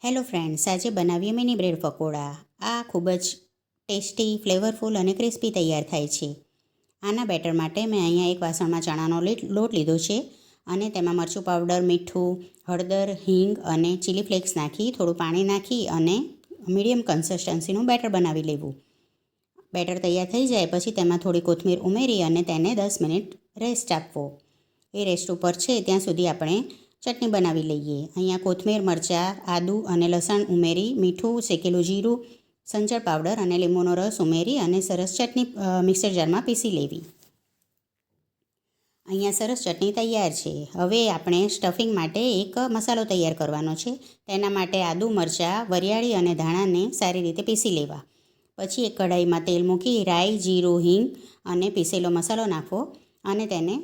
Hello friends, આજે બનાવીએ mini bread pakoda. આ ખૂબ જ ટેસ્ટી, ફ્લેવરફુલ અને ક્રિસ્પી તૈયાર થાય છે. આના બેટર માટે મેં અહીંયા એક વાસણમાં ચણાનો લોટ લીધો છે અને તેમાં મરચું પાવડર, મીઠું, હળદર, હિંગ અને ચીલી ફ્લેક્સ નાખી થોડું પાણી નાખી અને મીડિયમ કન્સિસ્ટન્સીનું બેટર બનાવી લેવું. બેટર તૈયાર થઈ જાય પછી તેમાં થોડી કોથમીર ઉમેરી અને તેને 10 મિનિટ રેસ્ટ આપવો. એ રેસ્ટ ઉપર છે ત્યાં સુધી આપણે ચટણી બનાવી લઈએ. અહીંયા કોથમીર, મરચાં, આદું અને લસણ ઉમેરી, મીઠું, શેકેલું જીરું, સંચળ પાવડર અને લીંબુનો રસ ઉમેરી અને સરસ ચટણી મિક્સર જારમાં પીસી લેવી. અહીંયા સરસ ચટણી તૈયાર છે. હવે આપણે સ્ટફિંગ માટે એક મસાલો તૈયાર કરવાનો છે. તેના માટે આદું, મરચાં, વરિયાળી અને ધાણાને સારી રીતે પીસી લેવા. પછી એક કઢાઈમાં તેલ મૂકી રાઈ, જીરું, હિંગ અને પીસેલો મસાલો નાખવો અને તેને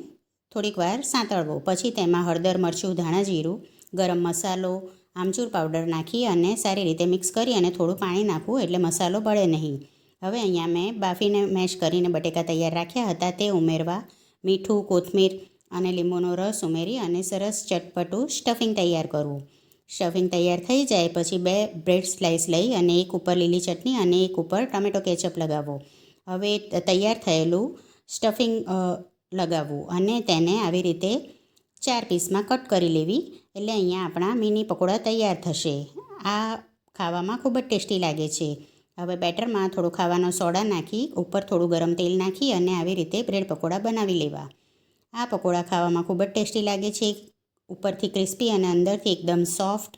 થોડીક વાર સાંતળવો. પછી તેમાં હળદર, મરચું, ધાણા જીરું, ગરમ મસાલો, આમચૂર પાવડર નાખી અને સારી રીતે મિક્સ કરી અને થોડું પાણી નાખવું એટલે મસાલો બળે નહીં. હવે અહીંયા મેં બાફીને મેશ કરીને બટેકા તૈયાર રાખ્યા હતા તે ઉમેરવા. મીઠું, કોથમીર અને લીંબુનો રસ ઉમેરી અને સરસ ચટપટું સ્ટફિંગ તૈયાર કરવું. સ્ટફિંગ તૈયાર થઈ જાય પછી 2 બ્રેડ સ્લાઇસ લઈ અને એક ઉપર લીલી ચટણી અને એક ઉપર ટમેટો કેચઅપ લગાવો. હવે તૈયાર થયેલું સ્ટફિંગ લગાવવું અને તેને આવી રીતે 4 પીસમાં કટ કરી લેવી એટલે અહીંયા આપણા મિની પકોડા તૈયાર થશે. આ ખાવામાં ખૂબ જ ટેસ્ટી લાગે છે. હવે બેટરમાં થોડું ખાવાનો સોડા નાખી ઉપર થોડું ગરમ તેલ નાખી અને આવી રીતે બ્રેડ પકોડા બનાવી લેવા. આ પકોડા ખાવામાં ખૂબ જ ટેસ્ટી લાગે છે. ઉપરથી ક્રિસ્પી અને અંદરથી એકદમ સોફ્ટ.